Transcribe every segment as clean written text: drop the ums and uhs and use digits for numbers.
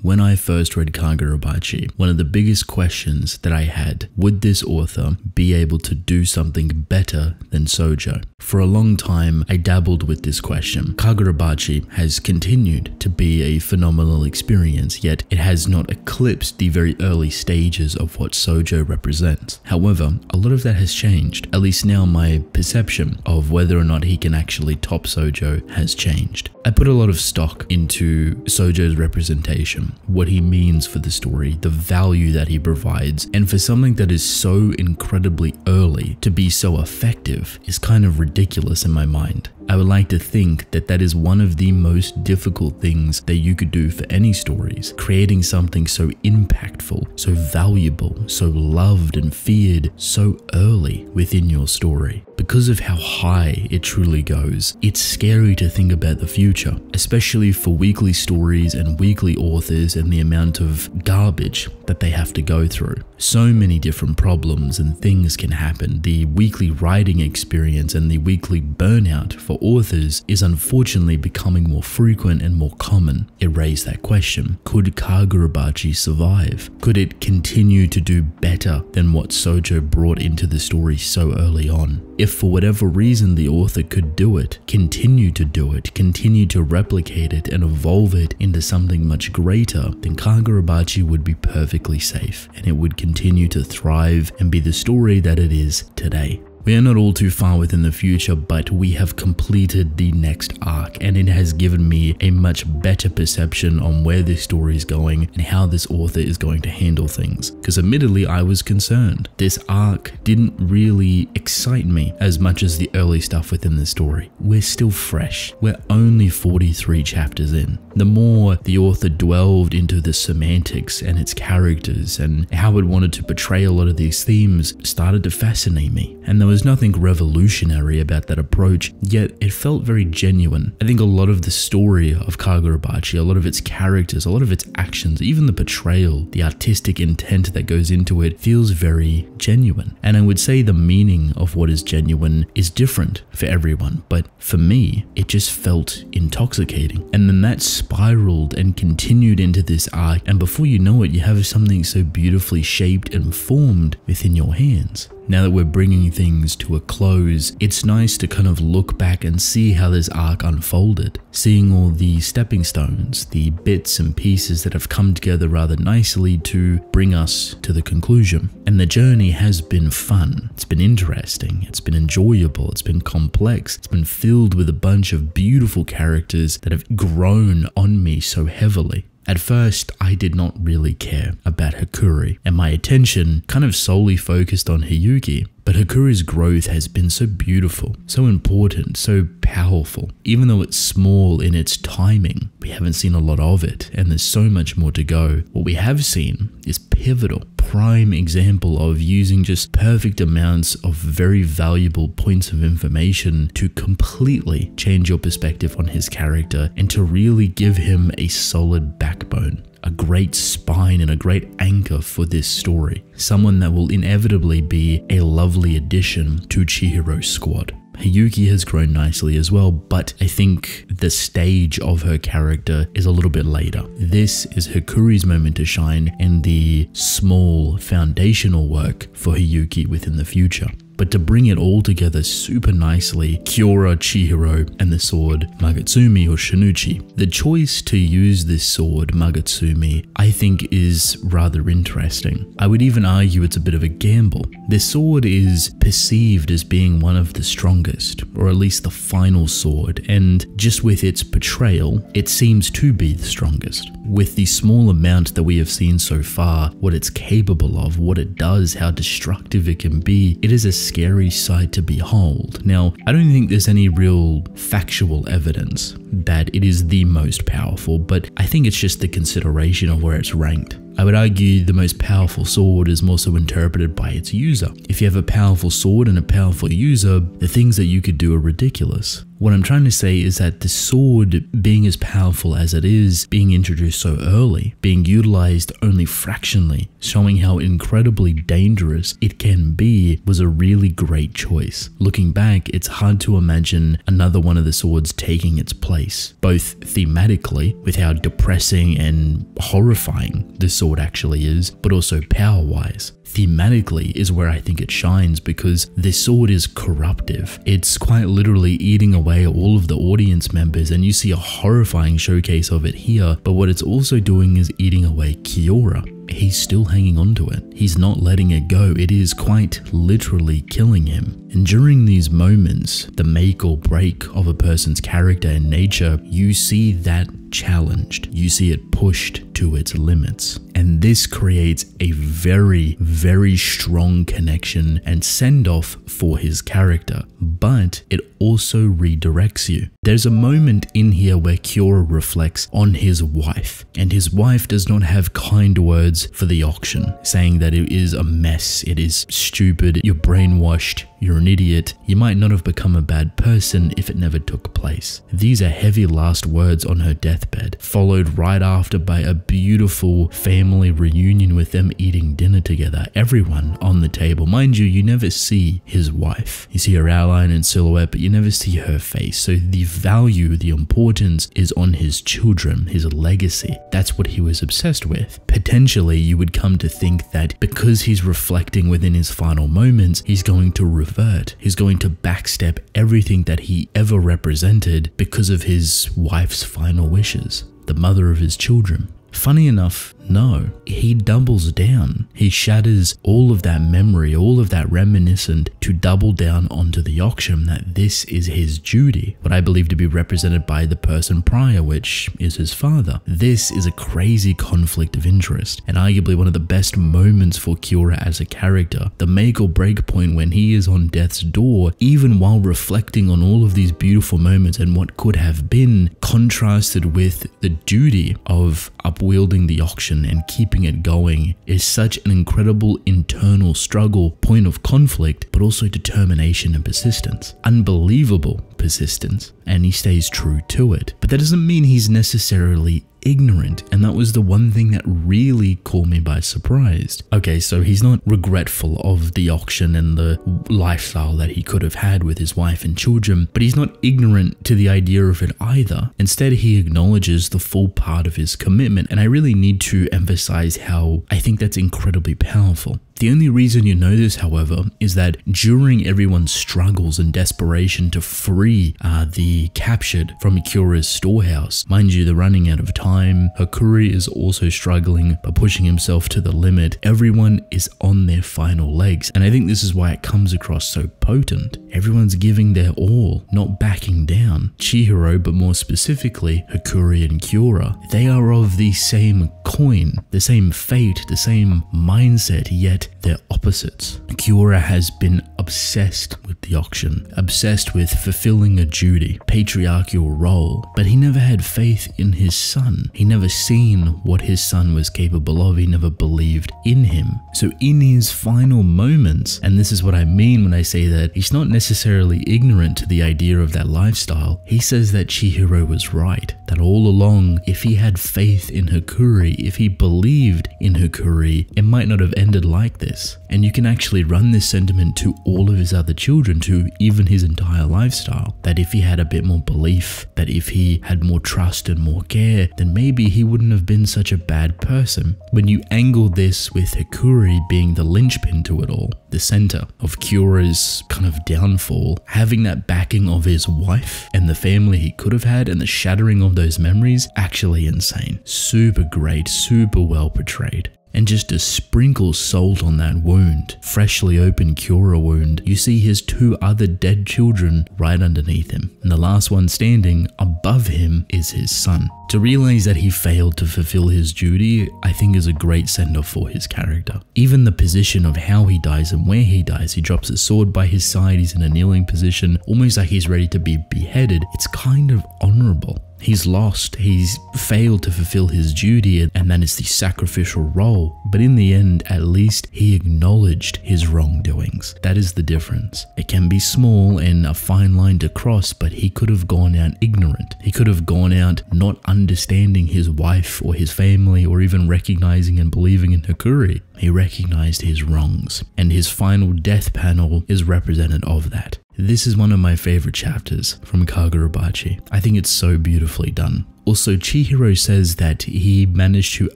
When I first read Kagurabachi, one of the biggest questions that I had, would this author be able to do something better than Shoujo? For a long time, I dabbled with this question. Kagurabachi has continued to be a phenomenal experience, yet it has not eclipsed the very early stages of what Shoujo represents. However, a lot of that has changed. At least now my perception of whether or not he can actually top Shoujo has changed. I put a lot of stock into Shoujo's representation, what he means for the story, the value that he provides, and for something that is so incredibly early to be so effective is kind of ridiculous in my mind. I would like to think that that is one of the most difficult things that you could do for any stories, creating something so impactful, so valuable, so loved and feared so early within your story. Because of how high it truly goes, it's scary to think about the future, especially for weekly stories and weekly authors and the amount of garbage that they have to go through. So many different problems and things can happen. The weekly writing experience and the weekly burnout for authors is unfortunately becoming more frequent and more common. It raised that question. Could Kagurabachi survive? Could it continue to do better than what Shoujo brought into the story so early on? If for whatever reason the author could do it, continue to do it, continue to replicate it and evolve it into something much greater, then Kagurabachi would be perfectly safe and it would continue to thrive and be the story that it is today. We are not all too far within the future, but we have completed the next arc and it has given me a much better perception on where this story is going and how this author is going to handle things. Because admittedly, I was concerned. This arc didn't really excite me as much as the early stuff within the story. We're still fresh. We're only 43 chapters in. The more the author delved into the semantics and its characters and how it wanted to portray a lot of these themes started to fascinate me. And there was nothing revolutionary about that approach, yet it felt very genuine. I think a lot of the story of Kagurabachi, a lot of its characters, a lot of its actions, even the portrayal, the artistic intent that goes into it feels very genuine. And I would say the meaning of what is genuine is different for everyone, but for me, it just felt intoxicating. And then that spiraled and continued into this arc, and before you know it, you have something so beautifully shaped and formed within your hands. Now that we're bringing things to a close, it's nice to kind of look back and see how this arc unfolded, seeing all the stepping stones, the bits and pieces that have come together rather nicely to bring us to the conclusion. And the journey has been fun, it's been interesting, it's been enjoyable, it's been complex, it's been filled with a bunch of beautiful characters that have grown on me so heavily. At first, I did not really care about Hakuri, and my attention kind of solely focused on Hiyuki. But Hakuri's growth has been so beautiful, so important, so powerful. Even though it's small in its timing, we haven't seen a lot of it, and there's so much more to go. What we have seen is pivotal, prime example of using just perfect amounts of very valuable points of information to completely change your perspective on his character and to really give him a solid backbone. A great spine and a great anchor for this story. Someone that will inevitably be a lovely addition to Chihiro's squad. Hiyuki has grown nicely as well, but I think the stage of her character is a little bit later. This is Hakuri's moment to shine and the small foundational work for Hiyuki within the future. But to bring it all together super nicely, Kyora, Chihiro, and the sword Magatsumi or Shinichi. The choice to use this sword, Magatsumi, I think is rather interesting. I would even argue it's a bit of a gamble. This sword is perceived as being one of the strongest, or at least the final sword, and just with its portrayal, it seems to be the strongest. With the small amount that we have seen so far, what it's capable of, what it does, how destructive it can be, it is a scary sight to behold. Now, I don't think there's any real factual evidence that it is the most powerful, but I think it's just the consideration of where it's ranked. I would argue the most powerful sword is more so interpreted by its user. If you have a powerful sword and a powerful user, the things that you could do are ridiculous. What I'm trying to say is that the sword, being as powerful as it is, being introduced so early, being utilized only fractionally, showing how incredibly dangerous it can be, was a really great choice. Looking back, it's hard to imagine another one of the swords taking its place, both thematically with how depressing and horrifying this sword actually is, but also power-wise. Thematically is where I think it shines, because this sword is corruptive. It's quite literally eating away all of the audience members, and you see a horrifying showcase of it here, but what it's also doing is eating away Kiora. He's still hanging on to it. He's not letting it go. It is quite literally killing him. And during these moments, the make or break of a person's character and nature, you see that challenged. You see it pushed to its limits. And this creates a very, very strong connection and send-off for his character. But it also redirects you. There's a moment in here where Kiora reflects on his wife, and his wife does not have kind words for the auction, saying that it is a mess, it is stupid, you're brainwashed, you're an idiot, you might not have become a bad person if it never took place. These are heavy last words on her deathbed, followed right after by a beautiful family reunion with them eating dinner together, everyone on the table. Mind you, you never see his wife. You see her outline and silhouette, but you never see her face. So the value, the importance is on his children, his legacy. That's what he was obsessed with. Potentially, you would come to think that because he's reflecting within his final moments, he's going to revert. He's going to backstep everything that he ever represented because of his wife's final wishes, the mother of his children. Funny enough, no, he doubles down. He shatters all of that memory, all of that reminiscent, to double down onto the auction that this is his duty, what I believe to be represented by the person prior, which is his father. This is a crazy conflict of interest, and arguably one of the best moments for Kiora as a character. The make or break point when he is on death's door, even while reflecting on all of these beautiful moments and what could have been, contrasted with the duty of upwielding the auction and keeping it going, is such an incredible internal struggle, point of conflict, but also determination and persistence. Unbelievable persistence, and he stays true to it. But that doesn't mean he's necessarily ignorant, and that was the one thing that really caught me by surprise. Okay, so he's not regretful of the auction and the lifestyle that he could have had with his wife and children, but he's not ignorant to the idea of it either. Instead, he acknowledges the full part of his commitment, and I really need to emphasize how I think that's incredibly powerful. The only reason you know this, however, is that during everyone's struggles and desperation to free the captured from Kyora's storehouse, mind you, they're running out of time, Hakuri is also struggling by pushing himself to the limit, everyone is on their final legs, and I think this is why it comes across so potent. Everyone's giving their all, not backing down. Chihiro, but more specifically, Hakuri and Kiora, they are of the same coin, the same fate, the same mindset, yet they're opposites. Kiora has been obsessed with the auction, obsessed with fulfilling a duty, patriarchal role, but he never had faith in his son. He never seen what his son was capable of. He never believed in him. So in his final moments, and this is what I mean when I say that he's not necessarily ignorant to the idea of that lifestyle, he says that Chihiro was right, that all along, if he had faith in Hakuri, if he believed in Hakuri, it might not have ended like this. And you can actually run this sentiment to all of his other children, to even his entire lifestyle, that if he had a bit more belief, that if he had more trust and more care, then maybe he wouldn't have been such a bad person. When you angle this with Hakuri being the linchpin to it all, the center of Kyora's kind of downfall, having that backing of his wife and the family he could have had and the shattering of those memories, actually insane. Super great, super well portrayed. And just a sprinkle salt on that wound, freshly opened Kiora wound, you see his two other dead children right underneath him. And the last one standing above him is his son. To realize that he failed to fulfill his duty, I think is a great send-off for his character. Even the position of how he dies and where he dies, he drops his sword by his side, he's in a kneeling position, almost like he's ready to be beheaded. It's kind of honorable. He's lost, he's failed to fulfill his duty, and that is the sacrificial role. But in the end, at least he acknowledged his wrongdoings. That is the difference. It can be small and a fine line to cross, but he could have gone out ignorant. He could have gone out not understanding his wife or his family or even recognizing and believing in Hakuri. He recognized his wrongs, and his final death panel is representative of that. This is one of my favorite chapters from Kagurabachi. I think it's so beautifully done. Also, Chihiro says that he managed to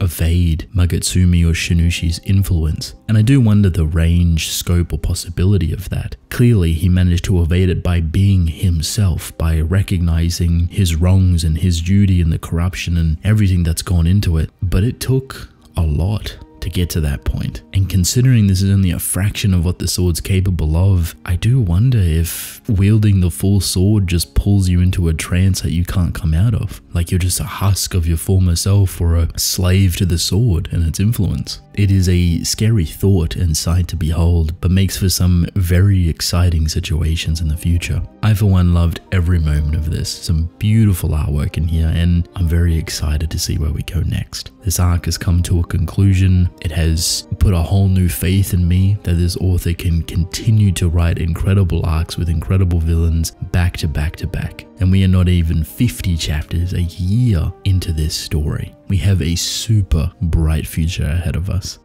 evade Magatsumi or Shinushi's influence, and I do wonder the range, scope, or possibility of that. Clearly, he managed to evade it by being himself, by recognizing his wrongs and his duty and the corruption and everything that's gone into it. But it took a lot to get to that point. And considering this is only a fraction of what the sword's capable of, I do wonder if wielding the full sword just pulls you into a trance that you can't come out of. Like you're just a husk of your former self or a slave to the sword and its influence. It is a scary thought and sight to behold, but makes for some very exciting situations in the future. I for one loved every moment of this. Some beautiful artwork in here, and I'm very excited to see where we go next. This arc has come to a conclusion. It has put a whole new faith in me that this author can continue to write incredible arcs with incredible villains back to back to back. And we are not even 50 chapters a year into this story. We have a super bright future ahead of us.